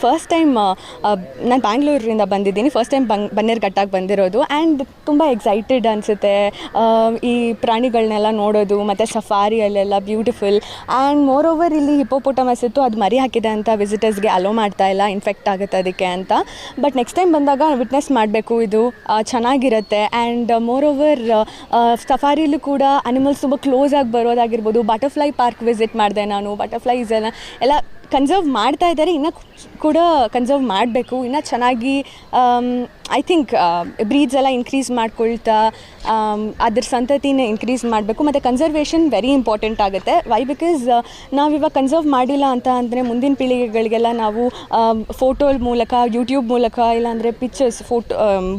First time ನಾನು ಬ್ಯಾಂಗ್ಳೂರಿಂದ ಬಂದಿದ್ದೀನಿ. First time ಬನ್ನೇರುಘಟ್ಟಕ್ಕೆ ಬಂದಿರೋದು ಆ್ಯಂಡ್ ತುಂಬ ಎಕ್ಸೈಟೆಡ್ ಅನಿಸುತ್ತೆ ಈ ಪ್ರಾಣಿಗಳನ್ನೆಲ್ಲ ನೋಡೋದು. ಮತ್ತು ಸಫಾರಿಯಲ್ಲೆಲ್ಲ ಬ್ಯೂಟಿಫುಲ್ ಆ್ಯಂಡ್ ಮೋರ್ ಓವರ್ ಇಲ್ಲಿ ಹಿಪ್ಪೋಪೊಟಮಸ್ ಇತ್ತು, ಅದು ಮರಿ ಹಾಕಿದೆ ಅಂತ ವಿಸಿಟರ್ಸ್ಗೆ ಅಲೋ ಮಾಡ್ತಾಯಿಲ್ಲ, ಇನ್ಫೆಕ್ಟ್ ಆಗುತ್ತೆ ಅದಕ್ಕೆ ಅಂತ. ಬಟ್ ನೆಕ್ಸ್ಟ್ ಟೈಮ್ ಬಂದಾಗ ವಿಟ್ನೆಸ್ ಮಾಡಬೇಕು, ಇದು ಚೆನ್ನಾಗಿರುತ್ತೆ. ಆ್ಯಂಡ್ ಮೋರ್ ಓವರ್ ಸಫಾರಿಲೂ ಕೂಡ ಅನಿಮಲ್ಸ್ ತುಂಬ ಕ್ಲೋಸ್ ಆಗಿ ಬರೋದಾಗಿರ್ಬೋದು. ಬಟರ್ಫ್ಲೈ ಪಾರ್ಕ್ ವಿಸಿಟ್ ಮಾಡಿದೆ ನಾನು. ಬಟರ್ಫ್ಲೈಸ್ ಎಲ್ಲ ಕನ್ಸರ್ವ್ ಮಾಡ್ತಾ ಇದ್ದಾರೆ, ಇನ್ನೂ ಕೂಡ ಕನ್ಸರ್ವ್ ಮಾಡಬೇಕು, ಇನ್ನೂ ಚೆನ್ನಾಗಿ ಐ ಥಿಂಕ್ ಬ್ರೀಡ್ಸ್ ಎಲ್ಲ ಇನ್ಕ್ರೀಸ್ ಮಾಡ್ಕೊಳ್ತಾ ಅದ್ರ ಸಂತತಿನ ಇನ್ಕ್ರೀಸ್ ಮಾಡಬೇಕು. ಮತ್ತು ಕನ್ಸರ್ವೇಷನ್ ವೆರಿ ಇಂಪಾರ್ಟೆಂಟ್ ಆಗುತ್ತೆ. ವೈ ಬಿಕಾಸ್ ನಾವಿವಾಗ ಕನ್ಸರ್ವ್ ಮಾಡಿಲ್ಲ ಅಂತ ಅಂದರೆ ಮುಂದಿನ ಪೀಳಿಗೆಗಳಿಗೆಲ್ಲ ನಾವು ಫೋಟೋ ಮೂಲಕ, ಯೂಟ್ಯೂಬ್ ಮೂಲಕ, ಇಲ್ಲಾಂದರೆ ಪಿಕ್ಚರ್ಸ್,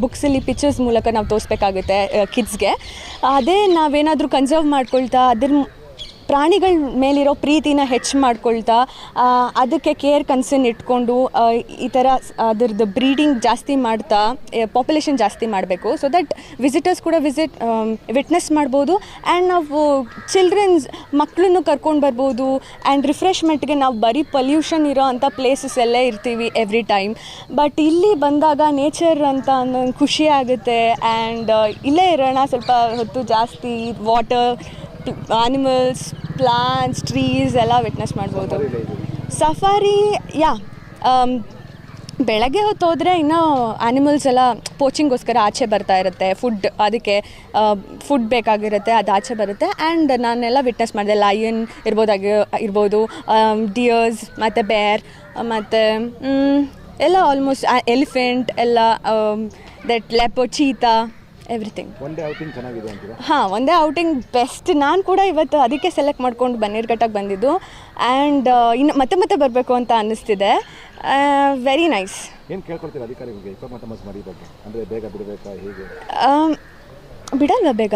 ಬುಕ್ಸಲ್ಲಿ ಪಿಕ್ಚರ್ಸ್ ಮೂಲಕ ನಾವು ತೋರಿಸ್ಬೇಕಾಗುತ್ತೆ ಕಿಡ್ಸ್ಗೆ. ಅದೇ ನಾವೇನಾದರೂ ಕನ್ಸರ್ವ್ ಮಾಡ್ಕೊಳ್ತಾ ಅದ್ರ ಪ್ರಾಣಿಗಳ ಮೇಲಿರೋ ಪ್ರೀತಿನ ಹೆಚ್ಚು ಮಾಡ್ಕೊಳ್ತಾ ಅದಕ್ಕೆ ಕೇರ್ ಕನ್ಸರ್ನ್ ಇಟ್ಕೊಂಡು ಈ ಥರ ಅದ್ರದ್ದು ಬ್ರೀಡಿಂಗ್ ಜಾಸ್ತಿ ಮಾಡ್ತಾ ಪಾಪ್ಯುಲೇಷನ್ ಜಾಸ್ತಿ ಮಾಡಬೇಕು. ಸೊ ದಟ್ ವಿಸಿಟರ್ಸ್ ಕೂಡ ವಿಟ್ನೆಸ್ ಮಾಡ್ಬೋದು. ಆ್ಯಂಡ್ ನಾವು ಚಿಲ್ಡ್ರನ್ಸ್ ಮಕ್ಕಳನ್ನು ಕರ್ಕೊಂಡು ಬರ್ಬೋದು. ಆ್ಯಂಡ್ ರಿಫ್ರೆಶ್ಮೆಂಟ್ಗೆ ನಾವು ಬರೀ ಪೊಲ್ಯೂಷನ್ ಇರೋ ಅಂಥ ಪ್ಲೇಸಸ್ಸಲ್ಲೇ ಇರ್ತೀವಿ ಎವ್ರಿ ಟೈಮ್. ಬಟ್ ಇಲ್ಲಿ ಬಂದಾಗ ನೇಚರ್ ಅಂತ ಅನ್ನೋ ಖುಷಿ ಆಗುತ್ತೆ. ಆ್ಯಂಡ್ ಇಲ್ಲೇ ಇರೋಣ ಸ್ವಲ್ಪ ಹೊತ್ತು ಜಾಸ್ತಿ, ವಾಟರ್, ಆನಿಮಲ್ಸ್, ಪ್ಲಾಂಟ್ಸ್, ಟ್ರೀಸ್ ಎಲ್ಲ ವಿಟ್ನೆಸ್ ಮಾಡ್ಬೋದು. ಸಫಾರಿ ಬೆಳಗ್ಗೆ ಹೊತ್ತು ಹೋದರೆ ಇನ್ನೂ ಆ್ಯನಿಮಲ್ಸ್ ಎಲ್ಲ ಪೋಚಿಂಗೋಸ್ಕರ ಆಚೆ ಬರ್ತಾ ಇರುತ್ತೆ. ಅದಕ್ಕೆ ಫುಡ್ ಬೇಕಾಗಿರುತ್ತೆ, ಅದು ಆಚೆ ಬರುತ್ತೆ. ಆ್ಯಂಡ್ ನಾನೆಲ್ಲ ವಿಟ್ನೆಸ್ ಮಾಡಿದೆ. ಲಯನ್ ಇರ್ಬೋದು, ಡಿಯರ್ಸ್ ಮತ್ತು ಬೇರ್, ಮತ್ತು ಎಲ್ಲ ಆಲ್ಮೋಸ್ಟ್ ಎಲಿಫೆಂಟ್ ಎಲ್ಲ, ದಟ್ ಲೆಪರ್ಡ್, ಚೀತಾ, ಎವ್ರಿಥಿಂಗ್. ಒಂದೇ ಔಟಿಂಗ್ ಬೆಸ್ಟ್. ನಾನು ಕೂಡ ಇವತ್ತು ಅದಕ್ಕೆ ಸೆಲೆಕ್ಟ್ ಮಾಡ್ಕೊಂಡು ಬನ್ನೇರುಘಟ್ಟಕ್ಕೆ ಬಂದಿದ್ದು. ಆ್ಯಂಡ್ ಇನ್ನು ಮತ್ತೆ ಬರಬೇಕು ಅಂತ ಅನ್ನಿಸ್ತಿದೆ. Very nice. ಏನು ಕೇಳ್ಕೊಳ್ತೀರಾ ಅಧಿಕಾರಿಗಳಿಗೆ ಹಿಪ್ಪೋಪೊಟಮಸ್ ಮರಿ ಬಗ್ಗೆ? ಅಂದರೆ ಬೇಗ ಬಿಡಬೇಕಾ, ಹೇಗೆ? ಬಿಡಲ್ವಾ ಬೇಗ?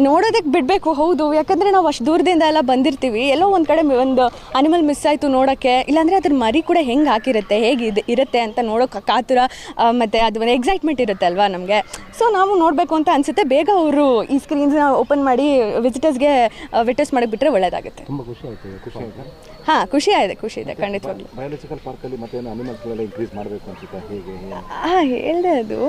ನೋಡೋದಕ್ಕೆ ಬಿಡಬೇಕು, ಹೌದು. ಯಾಕಂದರೆ ನಾವು ಅಷ್ಟು ದೂರದಿಂದ ಎಲ್ಲ ಬಂದಿರ್ತೀವಿ. ಎಲ್ಲೋ ಒಂದು ಕಡೆ ಒಂದು ಅನಿಮಲ್ ಮಿಸ್ ಆಯಿತು ನೋಡೋಕ್ಕೆ, ಇಲ್ಲಾಂದರೆ ಅದ್ರ ಮರಿ ಕೂಡ ಹೆಂಗೆ ಹಾಕಿರುತ್ತೆ, ಹೇಗೆ ಇರುತ್ತೆ ಅಂತ ನೋಡೋಕೆ ಕಾತುರ, ಮತ್ತು ಅದು ಒಂದು ಎಕ್ಸೈಟ್ಮೆಂಟ್ ಇರುತ್ತೆ ಅಲ್ವಾ ನಮಗೆ. ಸೊ ನಾವು ನೋಡಬೇಕು ಅಂತ ಅನಿಸುತ್ತೆ. ಬೇಗ ಅವರು ಈ ಸ್ಕ್ರೀನ್ಸ್ನ ಓಪನ್ ಮಾಡಿ ವಿಸಿಟರ್ಸ್ಗೆ ವಿಟ್ನೆಸ್ ಮಾಡೋಕ್ಕೆ ಬಿಟ್ಟರೆ ಒಳ್ಳೆಯದಾಗುತ್ತೆ. ತುಂಬ ಖುಷಿ ಆಯಿತು. ಹಾಂ, ಖುಷಿ ಇದೆ ಖಂಡಿತವಾಗ್ಲೂ. ಬಯೋಲಾಜಿಕಲ್ ಪಾರ್ಕಲ್ಲಿ ಮತ್ತೆ ಅನಿಮಲ್ಸ್ಗಳೆಲ್ಲ ಇನ್ಕ್ರೀಸ್ ಮಾಡಬೇಕು ಅನ್ಸುತ್ತೆ, ಹೇಗೆ? ಹೇಳಿದೆ ಅದು.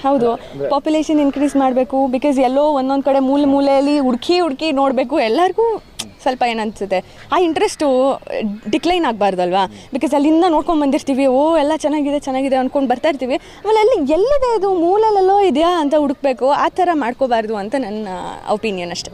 ಹೌದು, ಪಾಪ್ಯುಲೇಷನ್ ಇನ್ಕ್ರೀಸ್ ಮಾಡಬೇಕು. ಬಿಕಾಸ್ ಎಲ್ಲೋ ಒಂದೊಂದು ಕಡೆ ಮೂಲೆಯಲ್ಲಿ ಹುಡುಕಿ ನೋಡಬೇಕು. ಎಲ್ಲರಿಗೂ ಸ್ವಲ್ಪ ಏನನ್ಸುತ್ತೆ, ಆ ಇಂಟ್ರೆಸ್ಟು ಡಿಕ್ಲೈನ್ ಆಗಬಾರ್ದಲ್ವಾ. ಬಿಕಾಸ್ ಅಲ್ಲಿಂದ ನೋಡ್ಕೊಂಡು ಬಂದಿರ್ತೀವಿ, ಎಲ್ಲ ಚೆನ್ನಾಗಿದೆ ಅಂದ್ಕೊಂಡು ಬರ್ತಾ ಇರ್ತೀವಿ. ಆಮೇಲೆ ಅಲ್ಲಿ ಎಲ್ಲಿದೆ ಇದು, ಮೂಲೆಯಲ್ಲೆಲ್ಲೋ ಇದೆಯಾ ಅಂತ ಹುಡುಕಬೇಕು. ಆ ಥರ ಮಾಡ್ಕೋಬಾರ್ದು ಅಂತ ನನ್ನ ಒಪಿನಿಯನ್ ಅಷ್ಟೆ.